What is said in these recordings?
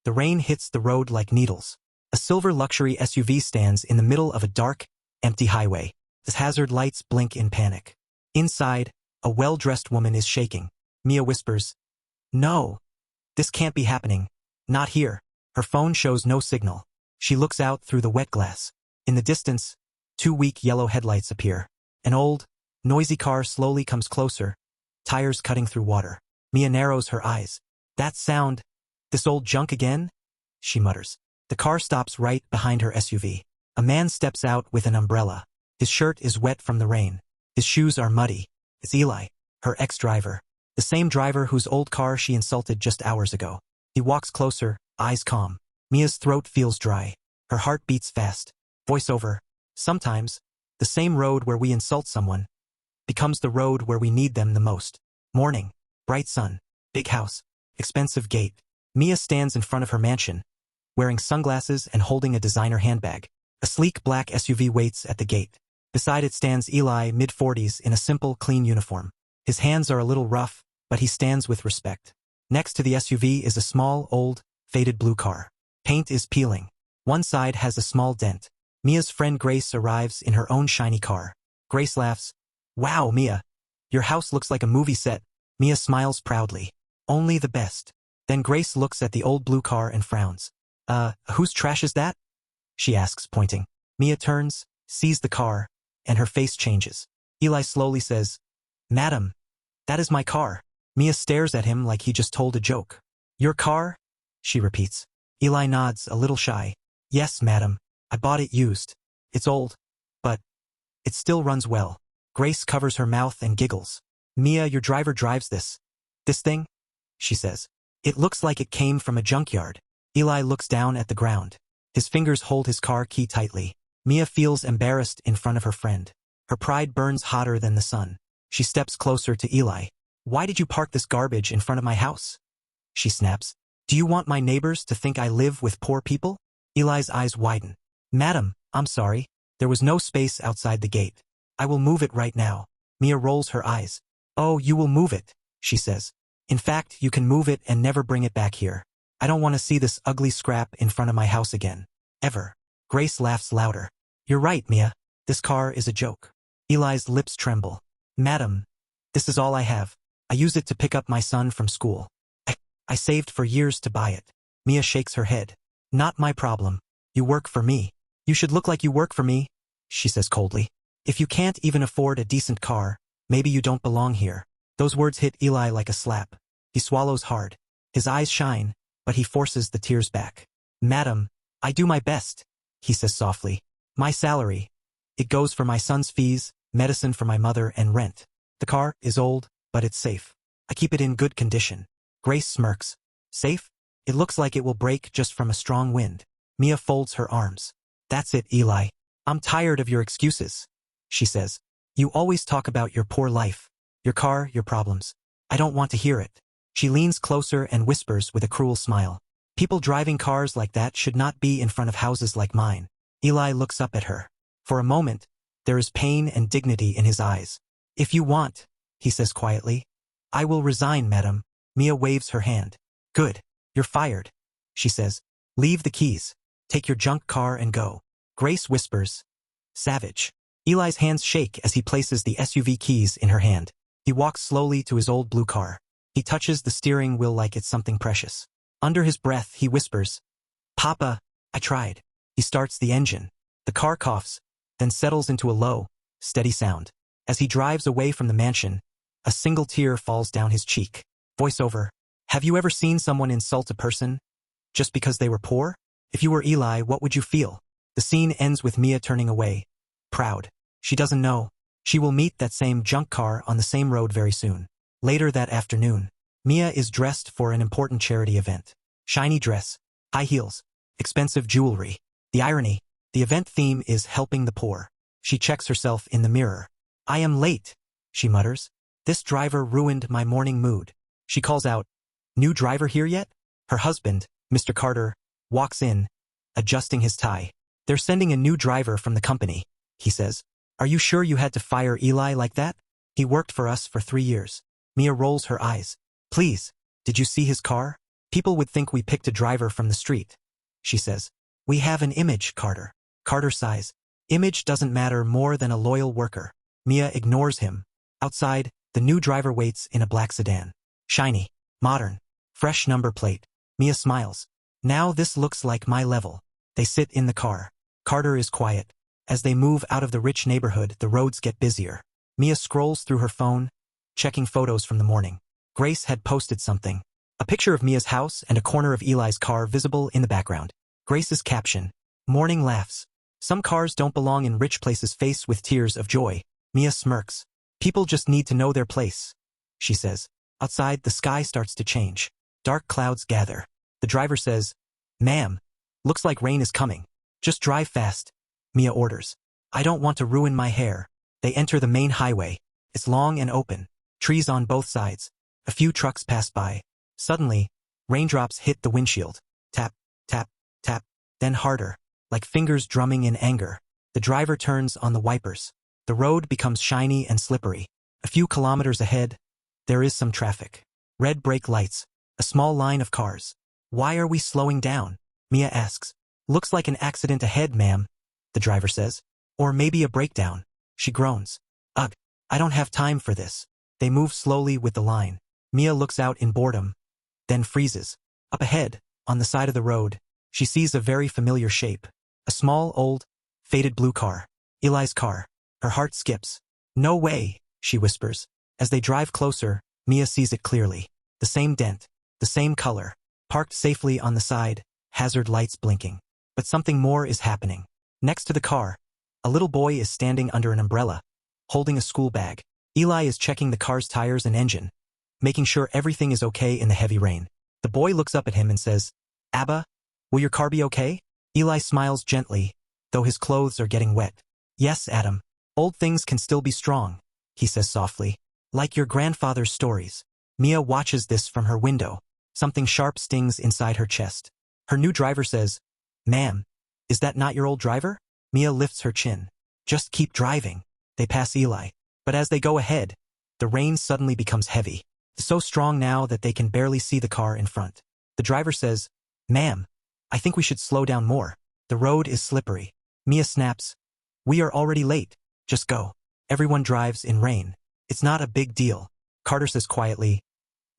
The rain hits the road like needles. A silver luxury SUV stands in the middle of a dark, empty highway. The hazard lights blink in panic. Inside, a well-dressed woman is shaking. Mia whispers, "No, this can't be happening. Not here." Her phone shows no signal. She looks out through the wet glass. In the distance, 2 weak yellow headlights appear. An old, noisy car slowly comes closer, tires cutting through water. Mia narrows her eyes. "That sound, this old junk again?" she mutters. The car stops right behind her SUV. A man steps out with an umbrella. His shirt is wet from the rain. His shoes are muddy. It's Eli, her ex-driver. The same driver whose old car she insulted just hours ago. He walks closer, eyes calm. Mia's throat feels dry. Her heart beats fast. Voiceover. Sometimes, the same road where we insult someone becomes the road where we need them the most. Morning. Bright sun. Big house. Expensive gate. Mia stands in front of her mansion, wearing sunglasses and holding a designer handbag. A sleek black SUV waits at the gate. Beside it stands Eli, mid-40s, in a simple, clean uniform. His hands are a little rough, but he stands with respect. Next to the SUV is a small, old, faded blue car. Paint is peeling. One side has a small dent. Mia's friend Grace arrives in her own shiny car. Grace laughs. "Wow, Mia. Your house looks like a movie set." Mia smiles proudly. "Only the best." Then Grace looks at the old blue car and frowns. Whose trash is that?" she asks, pointing. Mia turns, sees the car, and her face changes. Eli slowly says, "Madam, that is my car." Mia stares at him like he just told a joke. "Your car?" she repeats. Eli nods, a little shy. "Yes, madam. I bought it used. It's old, but it still runs well." Grace covers her mouth and giggles. "Mia, your driver drives this thing?" she says. "It looks like it came from a junkyard." Eli looks down at the ground. His fingers hold his car key tightly. Mia feels embarrassed in front of her friend. Her pride burns hotter than the sun. She steps closer to Eli. "Why did you park this garbage in front of my house?" she snaps. "Do you want my neighbors to think I live with poor people?" Eli's eyes widen. "Madam, I'm sorry. There was no space outside the gate. I will move it right now." Mia rolls her eyes. "Oh, you will move it," she says. "In fact, you can move it and never bring it back here. I don't want to see this ugly scrap in front of my house again. Ever." Grace laughs louder. "You're right, Mia. This car is a joke." Eli's lips tremble. "Madam, this is all I have. I used it to pick up my son from school. I saved for years to buy it." Mia shakes her head. "Not my problem. You work for me." "You should look like you work for me," she says coldly. "If you can't even afford a decent car, maybe you don't belong here." Those words hit Eli like a slap. He swallows hard. His eyes shine, but he forces the tears back. "Madam, I do my best," he says softly. "My salary. It goes for my son's fees, medicine for my mother, and rent. The car is old, but it's safe. I keep it in good condition." Grace smirks. "Safe? It looks like it will break just from a strong wind." Mia folds her arms. "That's it, Eli. I'm tired of your excuses," she says. "You always talk about your poor life. Your car, your problems. I don't want to hear it." She leans closer and whispers with a cruel smile. "People driving cars like that should not be in front of houses like mine." Eli looks up at her. For a moment, there is pain and dignity in his eyes. "If you want," he says quietly. "I will resign, madam." Mia waves her hand. "Good. You're fired," she says. "Leave the keys. Take your junk car and go." Grace whispers, "Savage." Eli's hands shake as he places the SUV keys in her hand. He walks slowly to his old blue car. He touches the steering wheel like it's something precious. Under his breath, he whispers, "Papa, I tried." He starts the engine. The car coughs, then settles into a low, steady sound. As he drives away from the mansion, a single tear falls down his cheek. Voiceover. "Have you ever seen someone insult a person just because they were poor? If you were Eli, what would you feel?" The scene ends with Mia turning away, proud. She doesn't know. She will meet that same junk car on the same road very soon. Later that afternoon, Mia is dressed for an important charity event. Shiny dress, high heels, expensive jewelry. The irony, the event theme is helping the poor. She checks herself in the mirror. "I am late," she mutters. "This driver ruined my morning mood." She calls out, "New driver here yet?" Her husband, Mr. Carter, walks in, adjusting his tie. "They're sending a new driver from the company," he says. "Are you sure you had to fire Eli like that? He worked for us for 3 years." Mia rolls her eyes. "Please, did you see his car? People would think we picked a driver from the street. She says. We have an image, Carter. Carter sighs. Image doesn't matter more than a loyal worker. Mia ignores him. Outside, the new driver waits in a black sedan. Shiny. Modern. Fresh number plate. Mia smiles. Now this looks like my level. They sit in the car. Carter is quiet. As they move out of the rich neighborhood, the roads get busier. Mia scrolls through her phone, checking photos from the morning. Grace had posted something. A picture of Mia's house and a corner of Eli's car visible in the background. Grace's caption. Morning laughs. Some cars don't belong in rich places face with tears of joy. Mia smirks. People just need to know their place, she says. Outside, the sky starts to change. Dark clouds gather. The driver says, Ma'am, looks like rain is coming. Just drive fast, Mia orders. I don't want to ruin my hair. They enter the main highway. It's long and open. Trees on both sides. A few trucks pass by. Suddenly, raindrops hit the windshield. Tap, tap, tap, then harder, like fingers drumming in anger. The driver turns on the wipers. The road becomes shiny and slippery. A few kilometers ahead, there is some traffic. Red brake lights. A small line of cars. Why are we slowing down? Mia asks. Looks like an accident ahead, ma'am, the driver says. Or maybe a breakdown. She groans. Ugh, I don't have time for this. They move slowly with the line. Mia looks out in boredom, then freezes. Up ahead, on the side of the road, she sees a very familiar shape. A small, old, faded blue car. Eli's car. Her heart skips. No way, she whispers. As they drive closer, Mia sees it clearly. The same dent. The same color. Parked safely on the side, hazard lights blinking. But something more is happening. Next to the car, a little boy is standing under an umbrella, holding a school bag. Eli is checking the car's tires and engine, making sure everything is okay in the heavy rain. The boy looks up at him and says, Abba, will your car be okay? Eli smiles gently, though his clothes are getting wet. Yes, Adam. Old things can still be strong, he says softly. Like your grandfather's stories. Mia watches this from her window. Something sharp stings inside her chest. Her new driver says, Ma'am, is that not your old driver? Mia lifts her chin. Just keep driving. They pass Eli. But as they go ahead, the rain suddenly becomes heavy. So strong now that they can barely see the car in front. The driver says, Ma'am, I think we should slow down more. The road is slippery. Mia snaps. We are already late. Just go. Everyone drives in rain. It's not a big deal. Carter says quietly,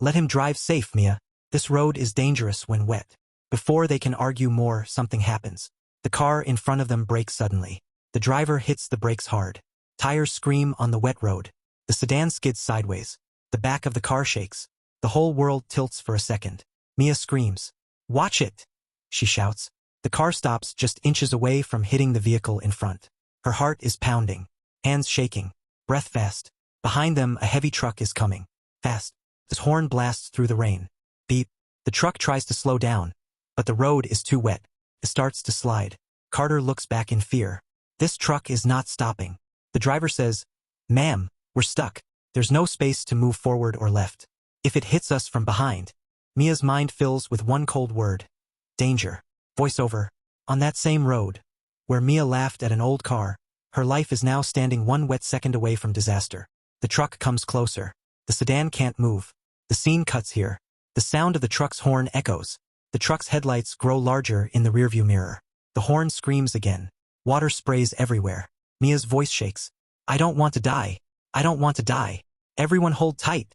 Let him drive safe, Mia. This road is dangerous when wet. Before they can argue more, something happens. The car in front of them brakes suddenly. The driver hits the brakes hard. Tires scream on the wet road. The sedan skids sideways. The back of the car shakes. The whole world tilts for a second. Mia screams. Watch it, she shouts. The car stops just inches away from hitting the vehicle in front. Her heart is pounding. Hands shaking. Breath fast. Behind them, a heavy truck is coming. Fast. His horn blasts through the rain. Beep. The truck tries to slow down, but the road is too wet. It starts to slide. Carter looks back in fear. This truck is not stopping. The driver says, Ma'am, we're stuck. There's no space to move forward or left. If it hits us from behind. Mia's mind fills with one cold word. Danger. Voiceover. On that same road, where Mia laughed at an old car, her life is now standing one wet second away from disaster. The truck comes closer. The sedan can't move. The scene cuts here. The sound of the truck's horn echoes. The truck's headlights grow larger in the rearview mirror. The horn screams again. Water sprays everywhere. Mia's voice shakes. I don't want to die. I don't want to die. Everyone hold tight,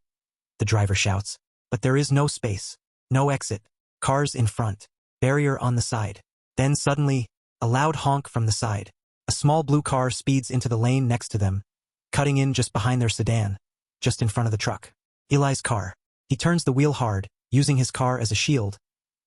the driver shouts. But there is no space. No exit. Cars in front. Barrier on the side. Then suddenly, a loud honk from the side. A small blue car speeds into the lane next to them, cutting in just behind their sedan, just in front of the truck. Eli's car. He turns the wheel hard, using his car as a shield,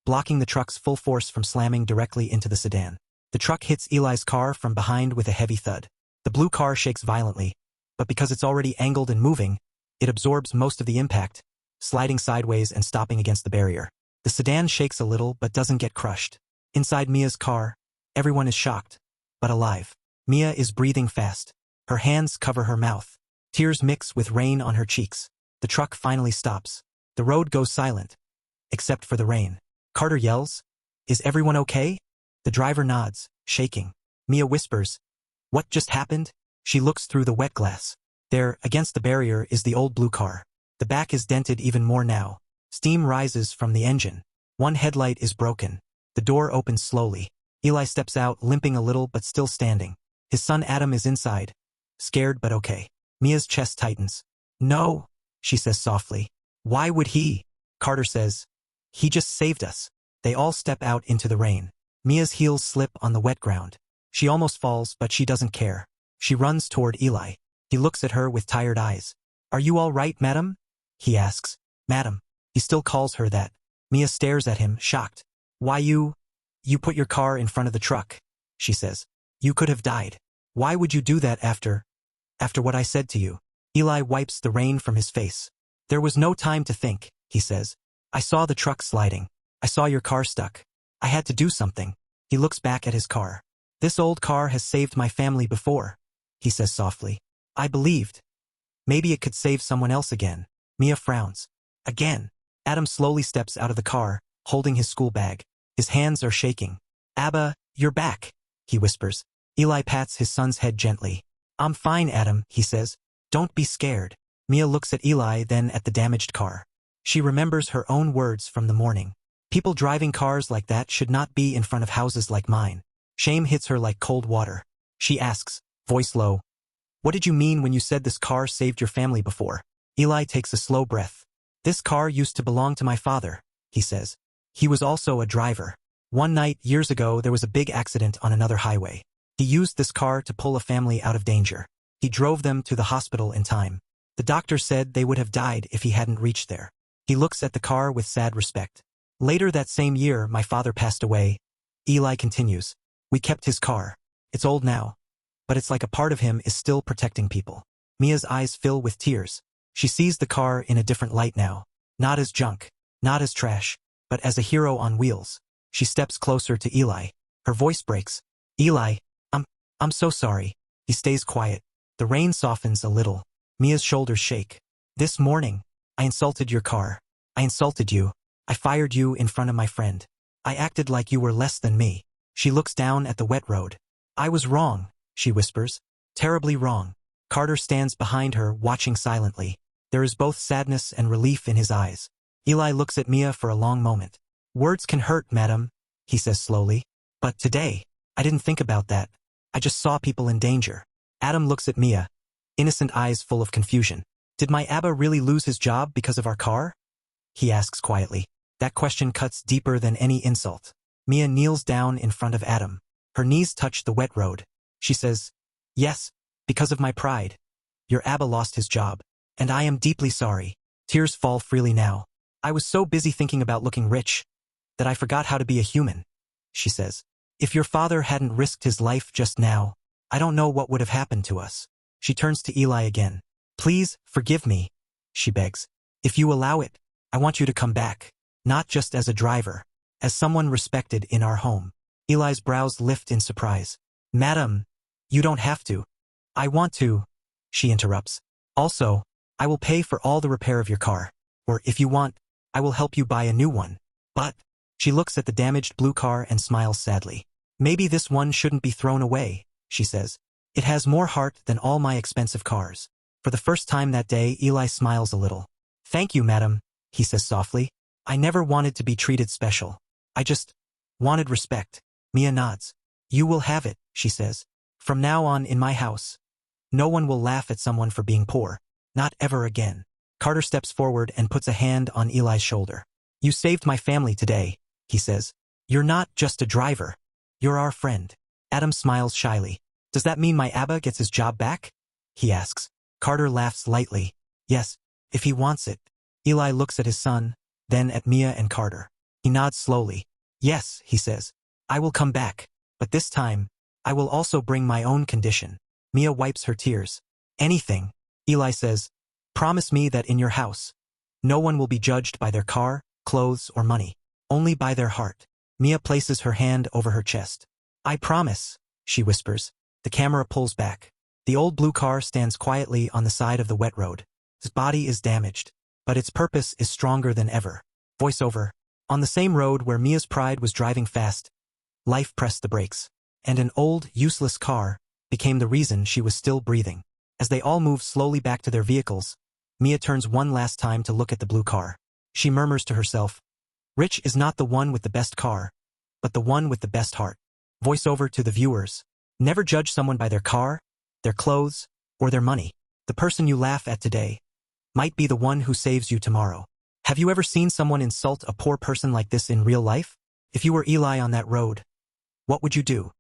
blocking the truck's full force from slamming directly into the sedan. The truck hits Eli's car from behind with a heavy thud. The blue car shakes violently, but because it's already angled and moving, it absorbs most of the impact, sliding sideways and stopping against the barrier. The sedan shakes a little but doesn't get crushed. Inside Mia's car, everyone is shocked, but alive. Mia is breathing fast. Her hands cover her mouth. Tears mix with rain on her cheeks. The truck finally stops. The road goes silent, except for the rain. Carter yells, Is everyone okay? The driver nods, shaking. Mia whispers, What just happened? She looks through the wet glass. There, against the barrier, is the old blue car. The back is dented even more now. Steam rises from the engine. One headlight is broken. The door opens slowly. Eli steps out, limping a little but still standing. His son Adam is inside. Scared but okay. Mia's chest tightens. No, she says softly. Why would he? Carter says. He just saved us. They all step out into the rain. Mia's heels slip on the wet ground. She almost falls, but she doesn't care. She runs toward Eli. He looks at her with tired eyes. Are you all right, madam? He asks. Madam. He still calls her that. Mia stares at him, shocked. Why you put your car in front of the truck, she says. You could have died. Why would you do that after what I said to you? Eli wipes the rain from his face. There was no time to think, he says. I saw the truck sliding. I saw your car stuck. I had to do something. He looks back at his car. This old car has saved my family before, he says softly. I believed. Maybe it could save someone else again. Mia frowns. Again. Adam slowly steps out of the car, holding his school bag. His hands are shaking. Abba, you're back, he whispers. Eli pats his son's head gently. I'm fine, Adam, he says. Don't be scared. Mia looks at Eli, then at the damaged car. She remembers her own words from the morning. People driving cars like that should not be in front of houses like mine. Shame hits her like cold water. She asks, voice low, what did you mean when you said this car saved your family before? Eli takes a slow breath. This car used to belong to my father, he says. He was also a driver. One night, years ago, there was a big accident on another highway. He used this car to pull a family out of danger. He drove them to the hospital in time. The doctor said they would have died if he hadn't reached there. He looks at the car with sad respect. Later that same year, my father passed away. Eli continues. We kept his car. It's old now, but it's like a part of him is still protecting people. Mia's eyes fill with tears. She sees the car in a different light now. Not as junk, not as trash, but as a hero on wheels. She steps closer to Eli. Her voice breaks. Eli, I'm so sorry. He stays quiet. The rain softens a little. Mia's shoulders shake. This morning, I insulted your car. I insulted you. I fired you in front of my friend. I acted like you were less than me. She looks down at the wet road. I was wrong, she whispers. Terribly wrong. Carter stands behind her, watching silently. There is both sadness and relief in his eyes. Eli looks at Mia for a long moment. Words can hurt, madam, he says slowly. But today, I didn't think about that. I just saw people in danger. Adam looks at Mia, innocent eyes full of confusion. Did my Abba really lose his job because of our car? He asks quietly. That question cuts deeper than any insult. Mia kneels down in front of Adam. Her knees touch the wet road. She says, yes, because of my pride. Your Abba lost his job. And I am deeply sorry. Tears fall freely now. I was so busy thinking about looking rich that I forgot how to be a human, she says. If your father hadn't risked his life just now, I don't know what would have happened to us. She turns to Eli again. Please, forgive me, she begs. If you allow it, I want you to come back, not just as a driver, as someone respected in our home. Eli's brows lift in surprise. Madam, you don't have to. I want to, she interrupts. Also, I will pay for all the repair of your car. Or if you want, I will help you buy a new one. But, she looks at the damaged blue car and smiles sadly. Maybe this one shouldn't be thrown away, she says. It has more heart than all my expensive cars. For the first time that day, Eli smiles a little. Thank you, madam, he says softly. I never wanted to be treated special. I just wanted respect. Mia nods. You will have it, she says. From now on in my house, no one will laugh at someone for being poor. Not ever again. Carter steps forward and puts a hand on Eli's shoulder. You saved my family today, he says. You're not just a driver. You're our friend. Adam smiles shyly. Does that mean my Abba gets his job back? He asks. Carter laughs lightly. Yes, if he wants it. Eli looks at his son, then at Mia and Carter. He nods slowly. Yes, he says. I will come back, but this time, I will also bring my own condition. Mia wipes her tears. Anything, Eli says. Promise me that in your house, no one will be judged by their car, clothes, or money, only by their heart. Mia places her hand over her chest. I promise, she whispers. The camera pulls back. The old blue car stands quietly on the side of the wet road. Its body is damaged, but its purpose is stronger than ever. Voiceover. On the same road where Mia's pride was driving fast, life pressed the brakes, and an old, useless car became the reason she was still breathing. As they all move slowly back to their vehicles, Mia turns one last time to look at the blue car. She murmurs to herself, Rich is not the one with the best car, but the one with the best heart. Voiceover to the viewers. Never judge someone by their car, their clothes, or their money. The person you laugh at today might be the one who saves you tomorrow. Have you ever seen someone insult a poor person like this in real life? If you were Eli on that road, what would you do?